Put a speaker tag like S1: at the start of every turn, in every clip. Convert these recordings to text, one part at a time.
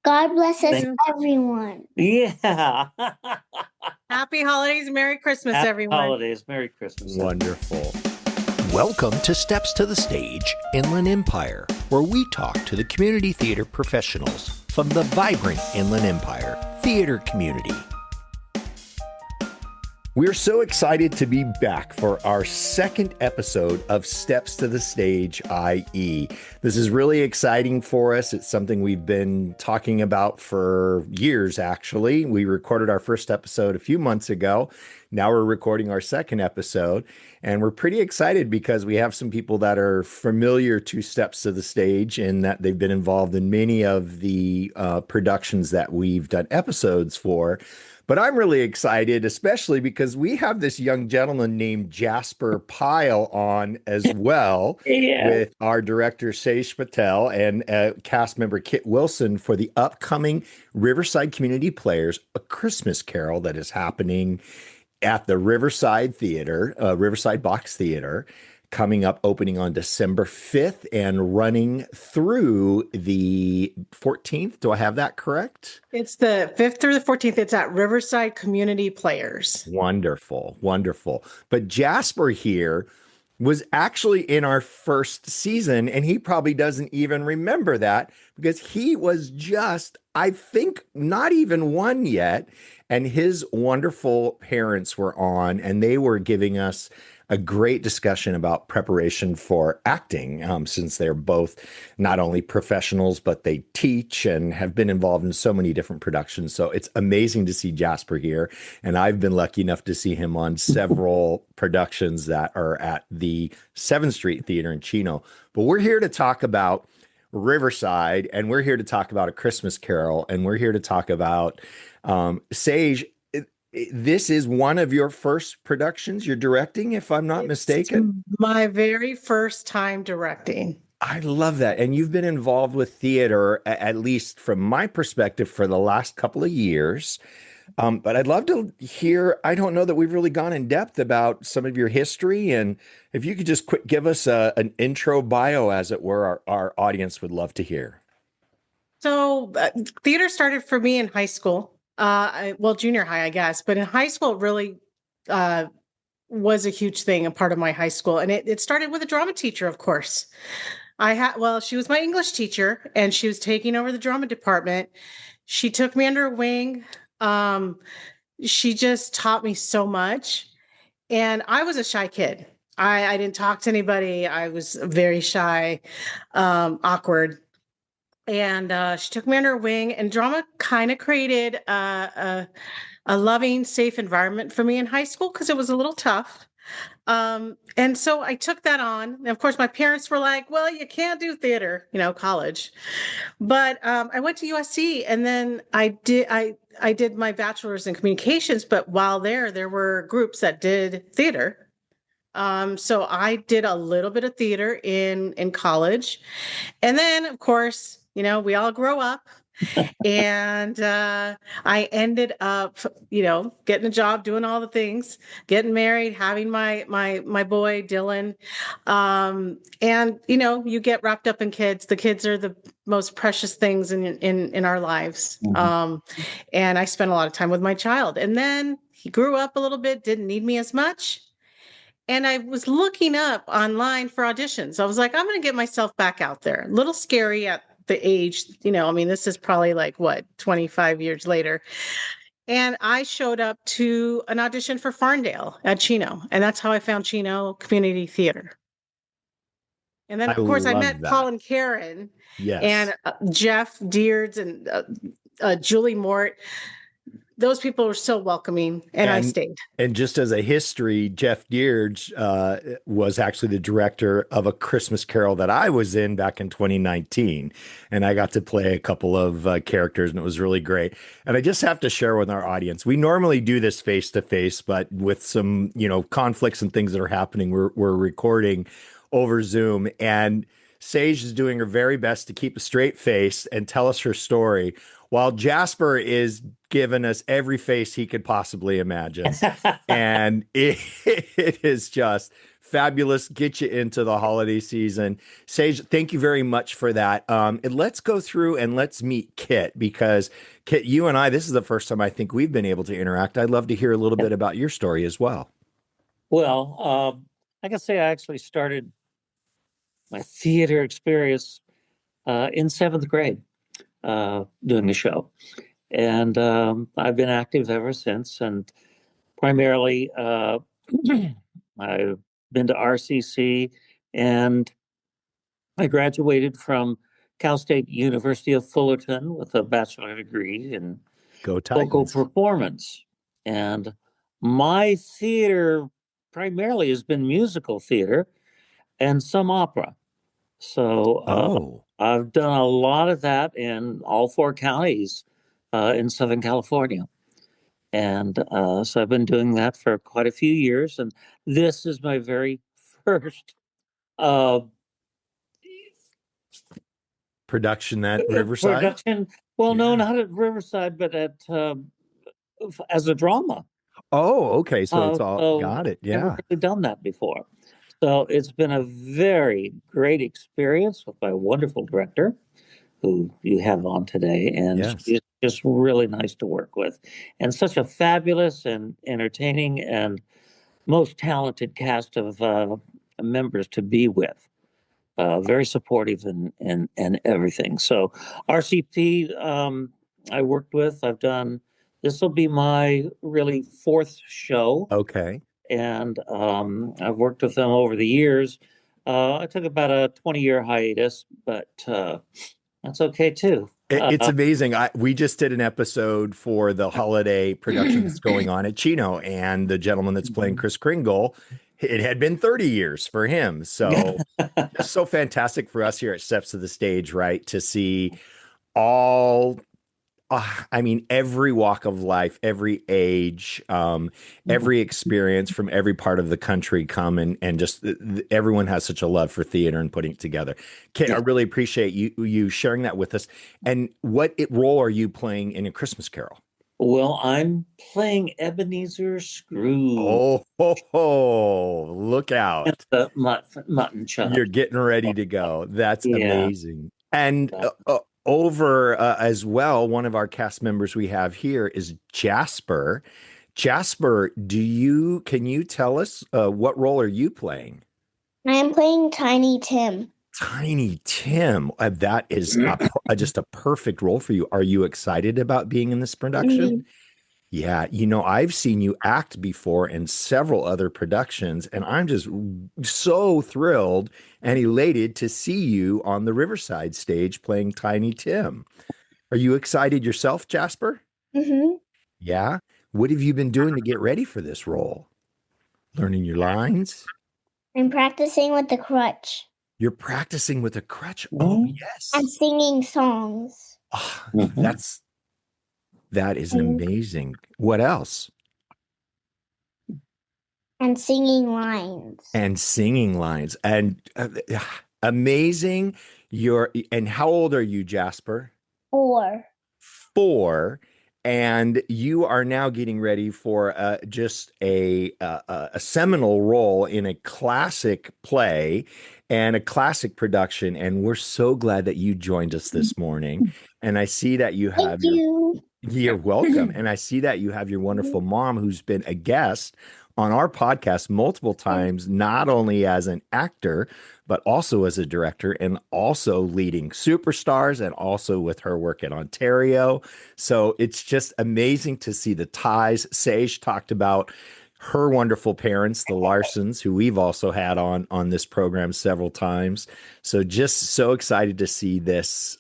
S1: God bless us,
S2: Thank
S1: everyone.
S2: Yeah.
S3: Happy holidays, Merry Christmas,
S2: Happy
S3: everyone.
S2: holidays. Merry Christmas.
S4: Wonderful. Welcome to Steps to the Stage, Inland Empire, where we talk to the community theater professionals from the vibrant Inland Empire theater community. We're so excited to be back for our second episode of Steps to the Stage IE. This is really exciting for us. It's something we've been talking about for years, actually. We recorded our first episode a few months ago. Now we're recording our second episode, and we're pretty excited because we have some people that are familiar to Steps to the Stage and that they've been involved in many of the productions that we've done episodes for. But I'm really excited, especially because we have this young gentleman named Jasper Pyle on as well, with our director Sage Patel and cast member Kit Wilson for the upcoming Riverside Community Players, A Christmas Carol that is happening at the Riverside Theater, Riverside Box Theater, coming up, opening on December 5th and running through the 14th. Do I have that correct?
S3: It's the 5th through the 14th. It's at Riverside Community Players.
S4: Wonderful, wonderful. But Jasper here was actually in our first season, and he probably doesn't even remember that because he was just, I think, not even one yet. And his wonderful parents were on, and they were giving us a great discussion about preparation for acting, since they're both not only professionals, but they teach and have been involved in so many different productions. So it's amazing to see Jasper here. And I've been lucky enough to see him on several productions that are at the 7th Street Theater in Chino. But we're here to talk about Riverside, and we're here to talk about A Christmas Carol, and we're here to talk about Sage. This is one of your first productions you're directing, if I'm not mistaken.
S3: My very first time directing.
S4: I love that. And you've been involved with theater, at least from my perspective, for the last couple of years. But I'd love to hear, I don't know that we've really gone in depth about some of your history. And if you could just quick give us an intro bio, as it were, our audience would love to hear.
S3: So theater started for me in high school. Well, junior high, I guess. But in high school, it really was a huge thing, a part of my high school. And it started with a drama teacher, of course. She was my English teacher, and she was taking over the drama department. She took me under her wing. She just taught me so much. And I was a shy kid. I didn't talk to anybody. I was very shy, awkward. And she took me under her wing, and drama kind of created a loving, safe environment for me in high school because it was a little tough. And so I took that on. And of course, my parents were like, well, you can't do theater, college. But I went to USC, and then I did my bachelor's in communications. But while there were groups that did theater. So I did a little bit of theater in college. And then, of course, we all grow up, and I ended up, getting a job, doing all the things, getting married, having my boy Dylan, and you get wrapped up in kids. The kids are the most precious things in our lives, and I spent a lot of time with my child. And then he grew up a little bit, didn't need me as much. And I was looking up online for auditions. I was like, I'm going to get myself back out there. A little scary at the age, this is probably 25 years later. And I showed up to an audition for Farndale at Chino. And that's how I found Chino Community Theater. And then, of course, I met Paul and Karen.
S4: Yes.
S3: And Jeff Deards and Julie Mort. Those people were so welcoming, and I stayed.
S4: And just as a history, Jeff Deards was actually the director of A Christmas Carol that I was in back in 2019. And I got to play a couple of characters, and it was really great. And I just have to share with our audience, we normally do this face to face, but with some, conflicts and things that are happening, we're recording over Zoom. And Sage is doing her very best to keep a straight face and tell us her story, while Jasper is giving us every face he could possibly imagine. And it is just fabulous. Get you into the holiday season. Sage, thank you very much for that. And let's go through and let's meet Kit, because Kit, you and I, this is the first time I think we've been able to interact. I'd love to hear a little bit about your story as well.
S2: Well, I can say I actually started my theater experience in seventh grade doing the show. And I've been active ever since. And primarily, I've been to RCC, and I graduated from Cal State University of Fullerton with a bachelor degree in
S4: Go
S2: vocal
S4: Titans.
S2: performance. And my theater primarily has been musical theater and some opera. So
S4: Oh,
S2: I've done a lot of that in all four counties in Southern California. And so I've been doing that for quite a few years. And this is my very first uh,
S4: production at Riverside?
S2: production. Well, no,
S4: Yeah.
S2: not at Riverside, but at as a drama.
S4: Oh, okay. So it's all
S2: So
S4: got it.
S2: I've never
S4: Yeah.
S2: really done that before. So it's been a very great experience with my wonderful director, who you have on today, and
S4: Yes.
S2: she's just really nice to work with, and such a fabulous and entertaining and most talented cast of members to be with. Very supportive and everything. So RCP, I worked with. I've done. This will be my really fourth show,
S4: Okay.
S2: and I've worked with them over the years. I took about a 20-year hiatus, but that's okay too.
S4: It's amazing. We just did an episode for the holiday production that's going on at Chino, and the gentleman that's playing Chris Kringle, it had been 30 years for him. So it's so fantastic for us here at Steps to the Stage, right? To see all, I mean, every walk of life, every age, every experience from every part of the country come, and just everyone has such a love for theater and putting it together. Kit, I really appreciate you sharing that with us. And what role are you playing in A Christmas Carol?
S2: Well, I'm playing Ebenezer Scrooge.
S4: Look out.
S2: The mutton chop.
S4: You're getting ready to go. That's
S2: Yeah.
S4: amazing. And over as well, one of our cast members we have here is Jasper. Jasper, can you tell us what role are you playing?
S1: I'm playing Tiny Tim.
S4: Tiny Tim. That is just a perfect role for you. Are you excited about being in this production?
S1: Mhm.
S4: Yeah, I've seen you act before in several other productions, and I'm just so thrilled and elated to see you on the Riverside stage playing Tiny Tim. Are you excited yourself, Jasper?
S1: Mhm.
S4: Yeah. What have you been doing to get ready for this role? Learning your lines?
S1: I'm practicing with the crutch.
S4: You're practicing with a crutch. Oh, yes.
S1: I'm singing songs.
S4: Ah,
S2: Mhm.
S4: that is
S1: And-
S4: amazing. What else?
S1: And singing lines.
S4: And singing lines. And amazing. And how old are you, Jasper?
S1: 4.
S4: 4. And you are now getting ready for just a seminal role in a classic play and a classic production. And we're so glad that you joined us this morning. And I see that you have
S1: Thank you.
S4: You're welcome. And I see that you have your wonderful mom, who's been a guest on our podcast multiple times, not only as an actor, but also as a director, and also leading Superstars, and also with her work in Ontario. So it's just amazing to see the ties. Sage talked about her wonderful parents, the Larsons, who we've also had on this program several times. So just so excited to see this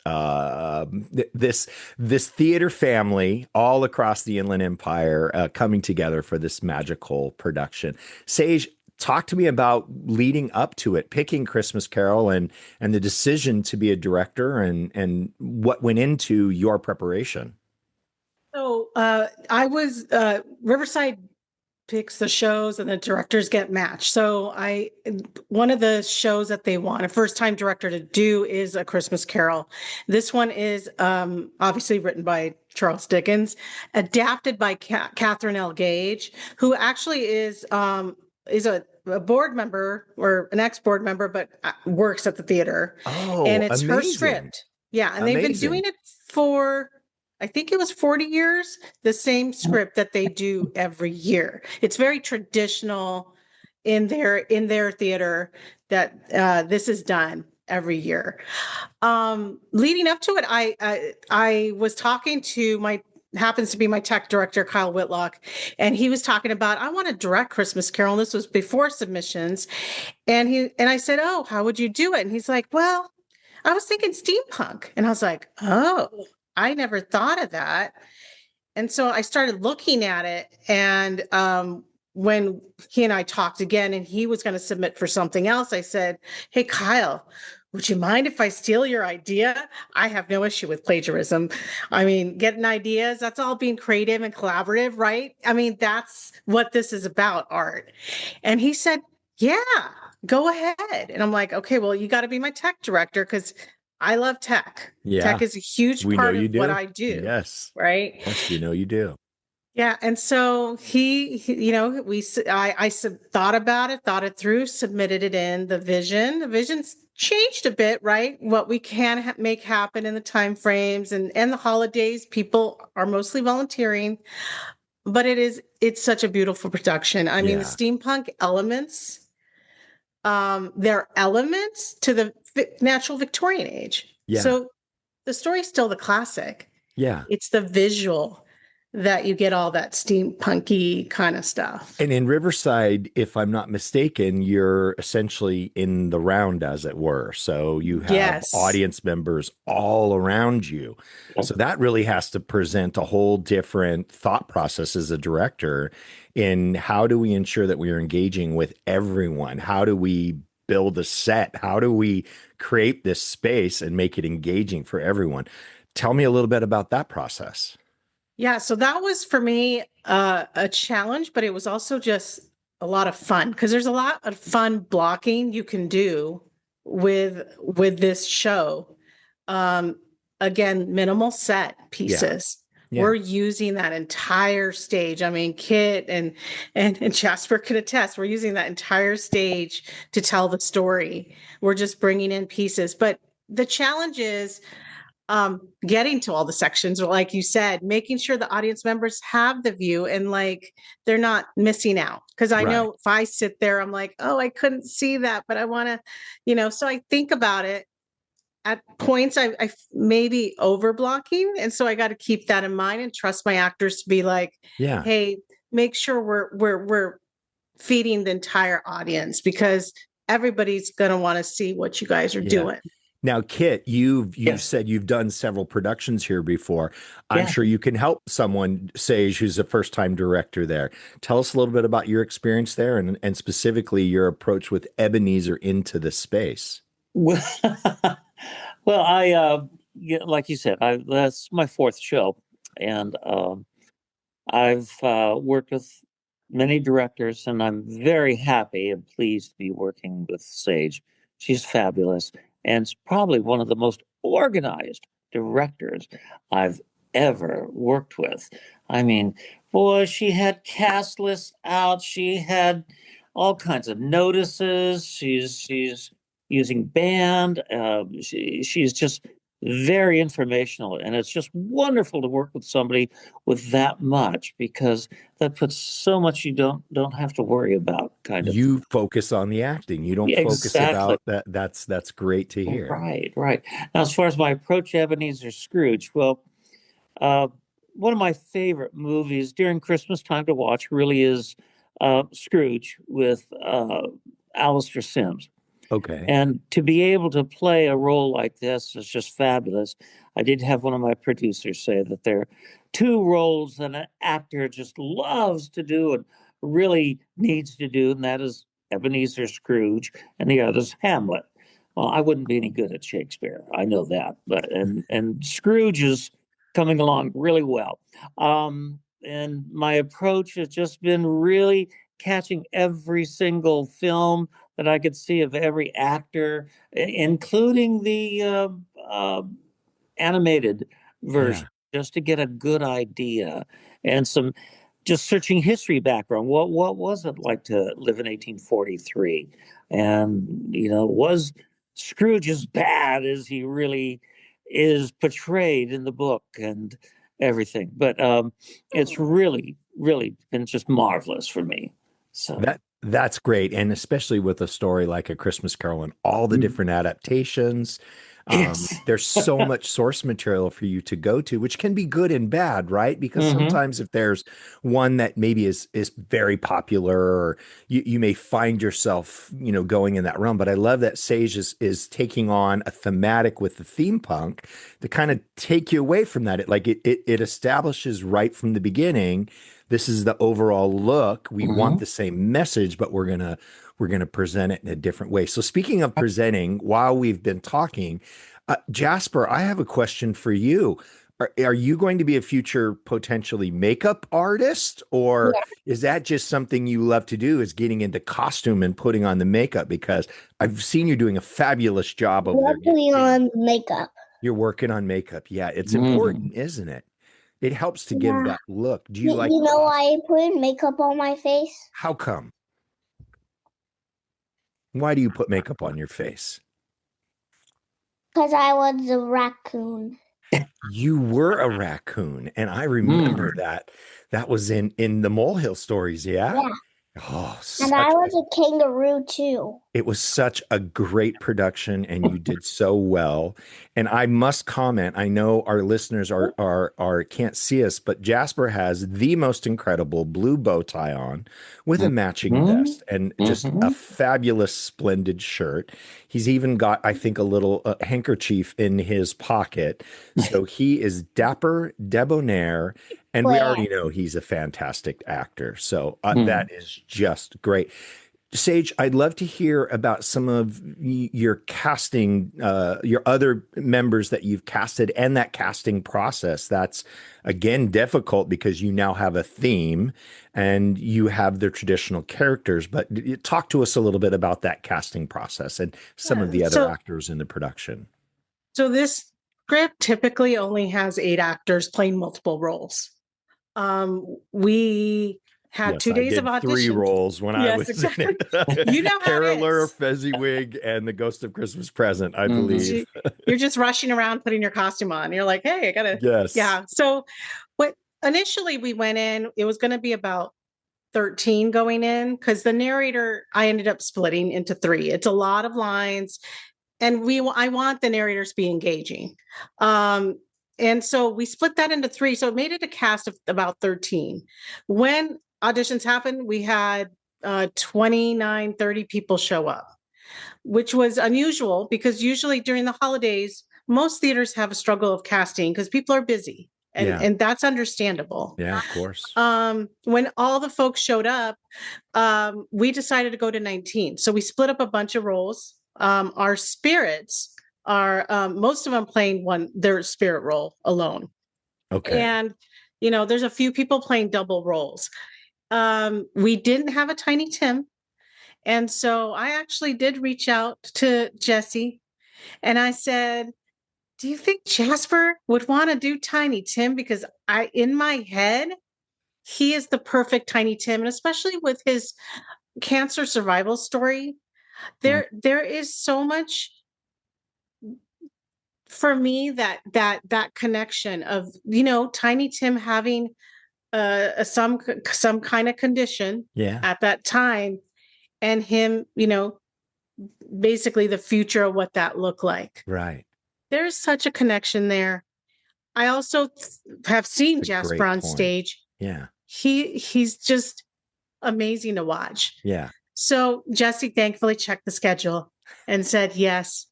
S4: this theater family all across the Inland Empire coming together for this magical production. Sage, talk to me about leading up to it, picking Christmas Carol, and the decision to be a director, and what went into your preparation.
S3: So I was Riverside picks the shows and the directors get matched. So one of the shows that they want a first time director to do is A Christmas Carol. This one is obviously written by Charles Dickens, adapted by Catherine L. Gage, who actually is a a board member or an ex-board member, but works at the theater.
S4: Oh,
S3: And it's her
S4: amazing.
S3: script. Yeah. And they've been
S4: Amazing.
S3: doing it for, I think it was 40 years, the same script that they do every year. It's very traditional in their theater that this is done every year. Leading up to it, I was talking to happens to be my tech director, Kyle Whitlock, and he was talking about, I want to direct Christmas Carol. And this was before submissions. And I said, oh, how would you do it? And he's like, well, I was thinking steampunk. And I was like, oh, I never thought of that. And so I started looking at it. And when he and I talked again and he was going to submit for something else, I said, hey, Kyle, would you mind if I steal your idea? I have no issue with plagiarism. I mean, getting ideas, that's all being creative and collaborative, right? I mean, that's what this is about, art. And he said, yeah, go ahead. And I'm like, okay, well, you got to be my tech director because I love tech.
S4: Yeah.
S3: Tech is a huge part of what I do.
S4: Yes.
S3: Right.
S4: Yes, we know you do.
S3: Yeah. And so I thought about it, thought it through, submitted it in the vision's changed a bit, right? What we can make happen in the time frames and the holidays, people are mostly volunteering, but it's such a beautiful production. I mean, the steampunk elements, they're elements to the natural Victorian age.
S4: Yeah.
S3: So the story's still the classic.
S4: Yeah.
S3: It's the visual that you get all that steampunky kind of stuff.
S4: And in Riverside, if I'm not mistaken, you're essentially in the round, as it were. So you have audience members all around you. So that really has to present a whole different thought process as a director in how do we ensure that we are engaging with everyone? How do we build a set? How do we create this space and make it engaging for everyone? Tell me a little bit about that process.
S3: Yeah, so that was for me a challenge, but it was also just a lot of fun because there's a lot of fun blocking you can do with this show. Again, minimal set pieces. Yeah. We're using that entire stage. I mean, Kit and Jasper can attest. We're using that entire stage to tell the story. We're just bringing in pieces, but the challenge is getting to all the sections, or like you said, making sure the audience members have the view and like they're not missing out. Because I know if I sit there, I'm like, oh, I couldn't see that, but I want to, so I think about it. At points, I may be over blocking, and so I got to keep that in mind and trust my actors to be like, hey, make sure we're feeding the entire audience because everybody's going to want to see what you guys are doing.
S4: Now, Kit, you've said you've done several productions here before. I'm sure you can help someone, Sage, who's a first-time director there. Tell us a little bit about your experience there and specifically your approach with Ebenezer into the space.
S2: Well, like you said, that's my fourth show, and I've worked with many directors, and I'm very happy and pleased to be working with Sage. She's fabulous. And it's probably one of the most organized directors I've ever worked with. I mean, boy, she had cast lists out. She had all kinds of notices. She's using band. She's just very informational, and it's just wonderful to work with somebody with that much because that puts so much you don't have to worry about. Kind of,
S4: you focus on the acting. You don't focus about that. That's great to hear.
S2: Right. Now, as far as my approach to Ebenezer Scrooge, well, one of my favorite movies during Christmas time to watch really is Scrooge with Alistair Sims.
S4: Okay.
S2: And to be able to play a role like this is just fabulous. I did have one of my producers say that there are two roles that an actor just loves to do and really needs to do, and that is Ebenezer Scrooge, and the other is Hamlet. Well, I wouldn't be any good at Shakespeare. I know that, but and Scrooge is coming along really well. And my approach has just been really catching every single film that I could see of every actor, including the animated version, just to get a good idea and some just searching history background. What was it like to live in 1843? And was Scrooge as bad as he really is portrayed in the book and everything? But it's really, really been just marvelous for me. So
S4: That's great, and especially with a story like A Christmas Carol and all the different adaptations.
S2: yes.
S4: There's so much source material for you to go to, which can be good and bad, right? Because sometimes if there's one that maybe is very popular, or you may find yourself, going in that realm. But I love that Sage is taking on a thematic with the theme punk to kind of take you away from that. It establishes right from the beginning, this is the overall look. We want the same message, but we're gonna present it in a different way. So speaking of presenting, while we've been talking, Jasper, I have a question for you. Are you going to be a future potentially makeup artist, or is that just something you love to do, is getting into costume and putting on the makeup? Because I've seen you doing a fabulous job over there.
S1: Working on makeup.
S4: You're working on makeup. Yeah, it's important, isn't it? It helps to give that look. Do you like?
S1: You know why I put makeup on my face?
S4: How come? Why do you put makeup on your face?
S1: Because I was a raccoon.
S4: You were a raccoon, and I remember that. That was in the Molehill stories, yeah?
S1: Yeah.
S4: Oh,
S1: And I was a kangaroo too.
S4: It was such a great production, and you did so well. And I must comment, I know our listeners are can't see us, but Jasper has the most incredible blue bow tie on with a matching vest and just a fabulous, splendid shirt. He's even got, I think, a little handkerchief in his pocket. So he is dapper, debonair, and we already know he's a fantastic actor. So that is just great. Sage, I'd love to hear about some of your casting, your other members that you've casted, and that casting process. That's, again, difficult because you now have a theme and you have the traditional characters. But talk to us a little bit about that casting process and some of the other actors in the production.
S3: So this script typically only has 8 actors playing multiple roles. We had 2 days of auditions.
S4: 3 roles when I was in it.
S3: You know how it
S4: Caroler,
S3: is.
S4: Fezziwig, and the Ghost of Christmas Present, I believe.
S3: You're just rushing around putting your costume on. You're like, hey, I gotta.
S4: Yes.
S3: Yeah. So initially we went in, it was going to be about 13 going in, because the narrator, I ended up splitting into 3. It's a lot of lines, and I want the narrators to be engaging. And so we split that into 3. So it made it a cast of about 13. When auditions happened, we had 29, 30 people show up, which was unusual because usually during the holidays, most theaters have a struggle of casting because people are busy. And that's understandable.
S4: Yeah, of course.
S3: When all the folks showed up, we decided to go to 19. So we split up a bunch of roles. Our spirits are most of them playing their spirit role alone.
S4: Okay.
S3: And there's a few people playing double roles. We didn't have a Tiny Tim, and so I actually did reach out to Jesse, and I said, do you think Jasper would want to do Tiny Tim? Because in my head, he is the perfect Tiny Tim, and especially with his cancer survival story, there is so much for me that connection of Tiny Tim having some kind of condition at that time, and him basically the future of what that looked like.
S4: Right.
S3: There's such a connection there. I also have seen Jasper on stage.
S4: Yeah.
S3: He's just amazing to watch.
S4: Yeah.
S3: So Jesse thankfully checked the schedule and said, yes,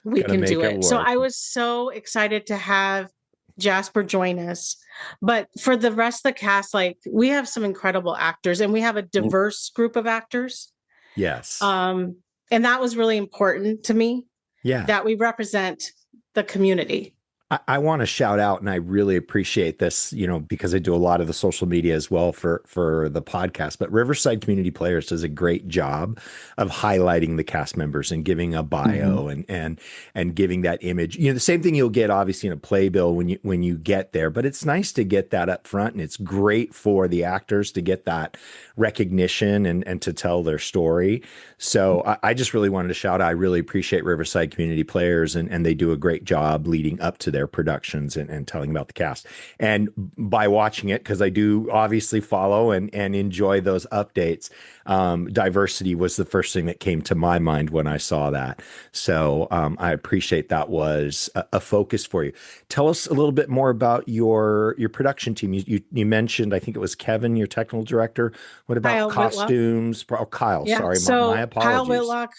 S3: we can do it. So I was so excited to have Jasper join us. But for the rest of the cast, we have some incredible actors, and we have a diverse group of actors.
S4: Yes.
S3: And that was really important to me.
S4: Yeah.
S3: That we represent the community.
S4: I want to shout out, and I really appreciate this, because I do a lot of the social media as well for the podcast. But Riverside Community Players does a great job of highlighting the cast members and giving a bio and giving that image. The same thing you'll get obviously in a playbill when you get there, but it's nice to get that up front, and it's great for the actors to get that recognition and to tell their story. So I just really wanted to shout out. I really appreciate Riverside Community Players, and they do a great job leading up to their productions and telling about the cast. And by watching it, because I do obviously follow and enjoy those updates, diversity was the first thing that came to my mind when I saw that. So I appreciate that was a focus for you. Tell us a little bit more about your production team. You mentioned, I think it was Kevin, your technical director. What about
S3: Kyle
S4: costumes? Oh, Kyle,
S3: Yeah.
S4: sorry,
S3: So
S4: my apologies.
S3: Kyle Whitlock,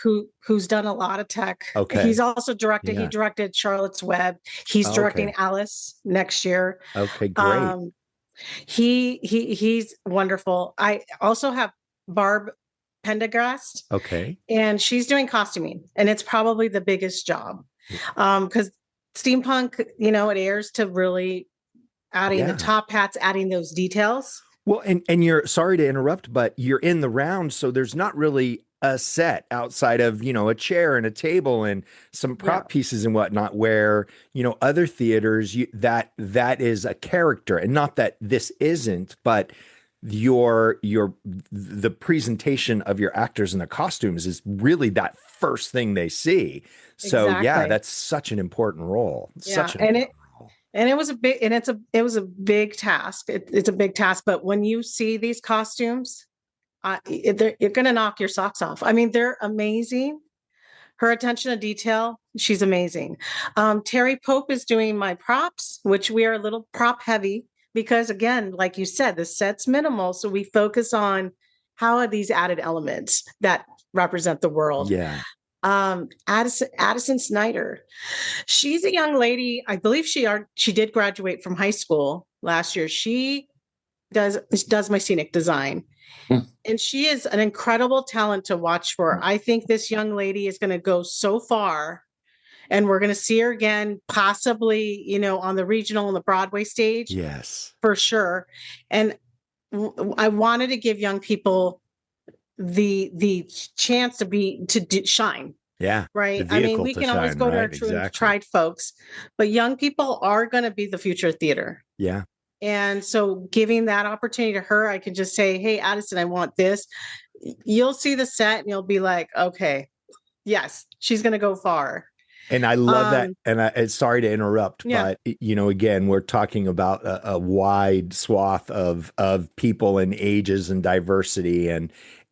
S3: who's done a lot of tech.
S4: Okay.
S3: He's also directed.
S4: Yeah.
S3: He directed Charlotte's Web. He's directing
S4: Okay.
S3: Alice next year.
S4: Okay, great.
S3: He's wonderful. I also have Barb Pendergast,
S4: Okay.
S3: and she's doing costuming, and it's probably the biggest job because steampunk, it airs to really adding the top hats, adding those details.
S4: Well, and you're, sorry to interrupt, but you're in the round, so there's not really a set outside of, a chair and a table and some prop pieces and whatnot, where, other theaters, that is a character, and not that this isn't, but the presentation of your actors and the costumes is really that first thing they see. So
S3: Exactly.
S4: that's such an important role.
S3: And it was a big, and it was a big task. It's a big task, but when you see these costumes, you're going to knock your socks off. I mean, they're amazing. Her attention to detail, she's amazing. Terry Pope is doing my props, which we are a little prop heavy because, again, like you said, the set's minimal. So we focus on how are these added elements that represent the world.
S4: Yeah.
S3: Addison Snyder. She's a young lady. I believe she did graduate from high school last year. She does my scenic design. And she is an incredible talent to watch for. I think this young lady is going to go so far, and we're going to see her again, possibly, on the regional and the Broadway stage.
S4: Yes,
S3: for sure. And I wanted to give young people the chance to shine.
S4: Yeah.
S3: Right. I mean, we can always go to our true and tried folks, but young people are going to be the future of theater.
S4: Yeah.
S3: And so giving that opportunity to her, I can just say, hey, Addison, I want this. You'll see the set and you'll be like, okay, yes, she's going to go far.
S4: And I love that. And sorry to interrupt, but again, we're talking about a wide swath of people and ages and diversity.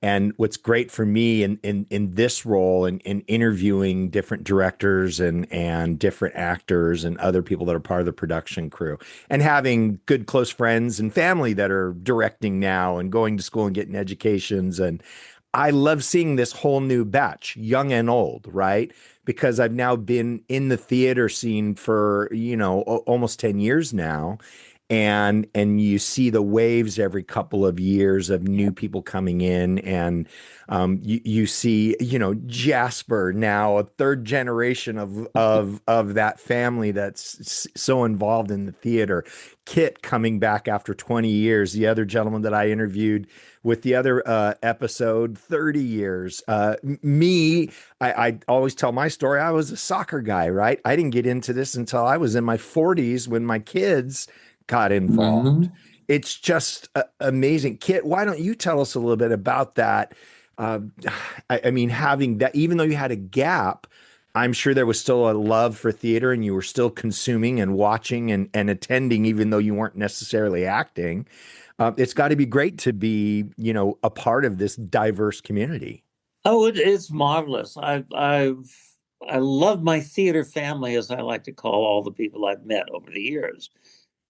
S4: And what's great for me in this role and in interviewing different directors and different actors and other people that are part of the production crew, and having good close friends and family that are directing now and going to school and getting educations. And I love seeing this whole new batch, young and old, right? Because I've now been in the theater scene for, almost 10 years now. And you see the waves every couple of years of new people coming in, and you see, Jasper, now a third generation of that family that's so involved in the theater. Kit coming back after 20 years. The other gentleman that I interviewed with the other episode, 30 years. I always tell my story. I was a soccer guy, right? I didn't get into this until I was in my 40s when my kids got involved. It's just amazing. Kit, why don't you tell us a little bit about that? I mean, having that, even though you had a gap, I'm sure there was still a love for theater, and you were still consuming and watching and attending, even though you weren't necessarily acting. It's got to be great to be, a part of this diverse community.
S2: Oh, it's marvelous. I love my theater family, as I like to call all the people I've met over the years.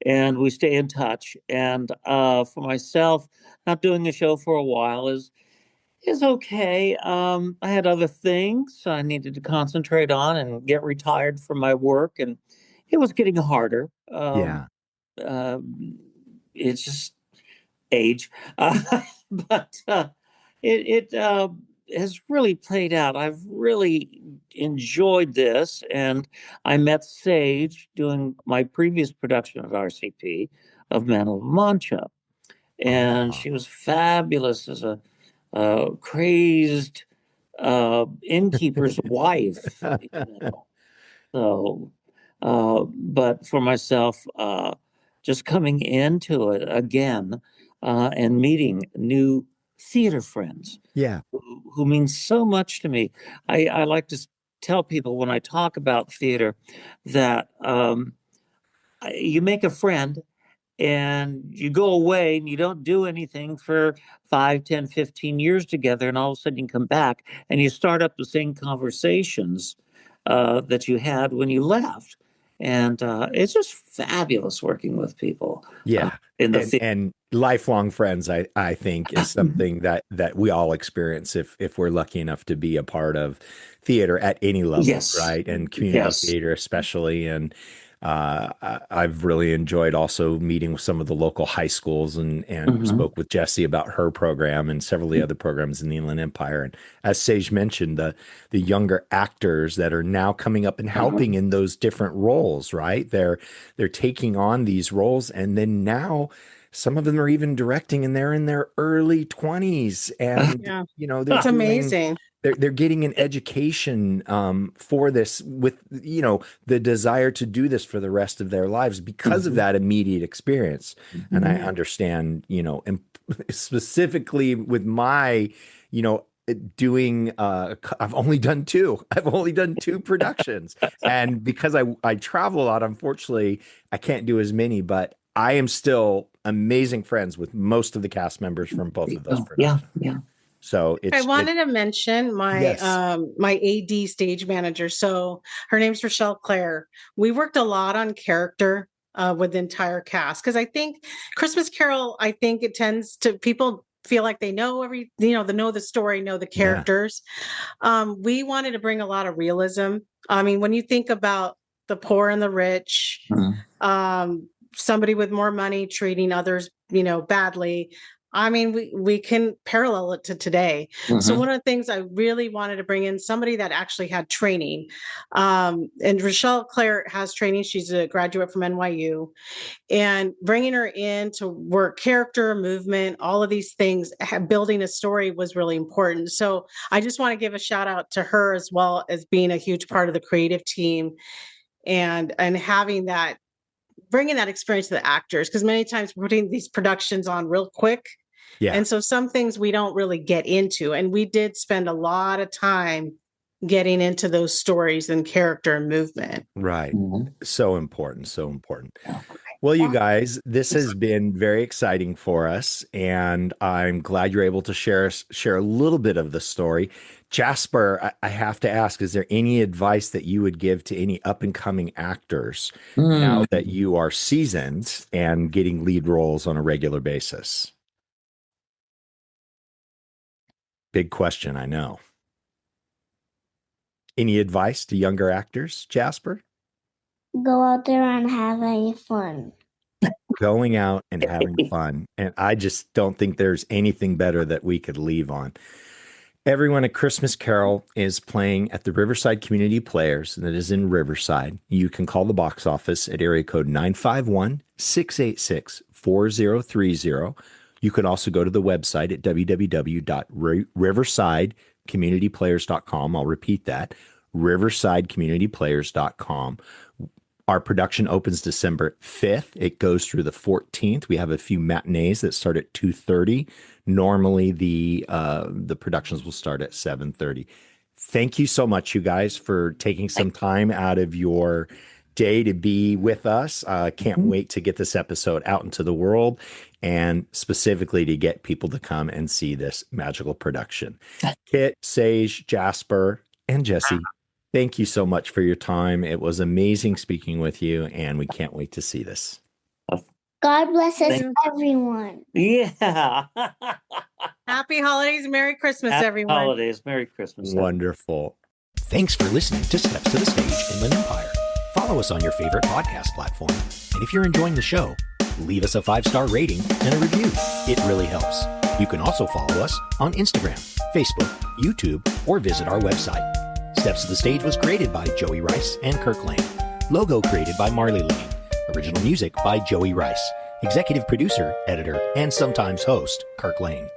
S2: And we stay in touch. And for myself, not doing a show for a while is okay. I had other things I needed to concentrate on and get retired from my work, and it was getting harder. It's just age, but has really played out. I've really enjoyed this, and I met Sage doing my previous production of RCP of Man of Mancha, and she was fabulous as a crazed innkeeper's wife. So, but for myself, just coming into it again and meeting new theater friends, who mean so much to me. I like to tell people when I talk about theater that you make a friend and you go away and you don't do anything for 5, 10, 15 years together, and all of a sudden you come back and you start up the same conversations that you had when you left. And it's just fabulous working with people.
S4: In the and lifelong friends, I think, is something that we all experience if we're lucky enough to be a part of theater at any level, right? And community theater especially. And I've really enjoyed also meeting with some of the local high schools and spoke with Jessie about her program and several of the other programs in the Inland Empire. And as Sage mentioned, the younger actors that are now coming up and helping in those different roles, right? They're taking on these roles, and then now some of them are even directing, and they're in their early 20s. And
S3: that's amazing.
S4: They're getting an education for this, with the desire to do this for the rest of their lives because of that immediate experience. And I understand, and specifically with my, doing I've only done two productions, and because I travel a lot, unfortunately I can't do as many, but I am still amazing friends with most of the cast members from both of those productions. So
S3: I wanted to mention my my AD stage manager. So her name's Rochelle Claire. We worked a lot on character with the entire cast, because I think Christmas Carol, I think it tends to, people feel like they know they know the story, know the characters. We wanted to bring a lot of realism. I mean, when you think about the poor and the rich, somebody with more money treating others, badly. I mean, we can parallel it to today. So one of the things I really wanted to bring in, somebody that actually had training, and Rochelle Claire has training. She's a graduate from NYU, and bringing her in to work character, movement, all of these things, building a story was really important. So I just want to give a shout out to her, as well as being a huge part of the creative team, and having that, bringing that experience to the actors, because many times we're putting these productions on real quick. And so some things we don't really get into. And we did spend a lot of time getting into those stories and character and movement.
S4: Right. So important. So important. Well, you guys, this has been very exciting for us, and I'm glad you're able to share a little bit of the story. Jasper, I have to ask, is there any advice that you would give to any up and coming actors now that you are seasoned and getting lead roles on a regular basis? Big question, I know. Any advice to younger actors, Jasper?
S1: Go out there and have any fun.
S4: Going out and having fun. And I just don't think there's anything better that we could leave on. Everyone, A Christmas Carol is playing at the Riverside Community Players, and it is in Riverside. You can call the box office at area code 951-686-4030. You can also go to the website at www.riversidecommunityplayers.com. I'll repeat that, riversidecommunityplayers.com. Our production opens December 5th. It goes through the 14th. We have a few matinees that start at 2:30. Normally, the productions will start at 7:30. Thank you so much, you guys, for taking some time out of your day to be with us. Can't wait to get this episode out into the world, and specifically to get people to come and see this magical production. Kit, Sage, Jasper, and Jessie, thank you so much for your time. It was amazing speaking with you, and we can't wait to see this.
S1: God bless us, everyone.
S2: Yeah.
S3: Happy holidays. Merry Christmas, everyone.
S2: Holidays. Merry Christmas.
S4: Wonderful. Thanks for listening to Steps to the Stage Inland Empire. Follow us on your favorite podcast platform. And if you're enjoying the show, leave us a 5-star rating and a review. It really helps.
S5: You can also follow us on Instagram, Facebook, YouTube, or visit our website. Steps to the Stage was created by Joey Rice and Kirk Lane. Logo created by Marley Lane. Original music by Joey Rice. Executive producer, editor, and sometimes host, Kirk Lane.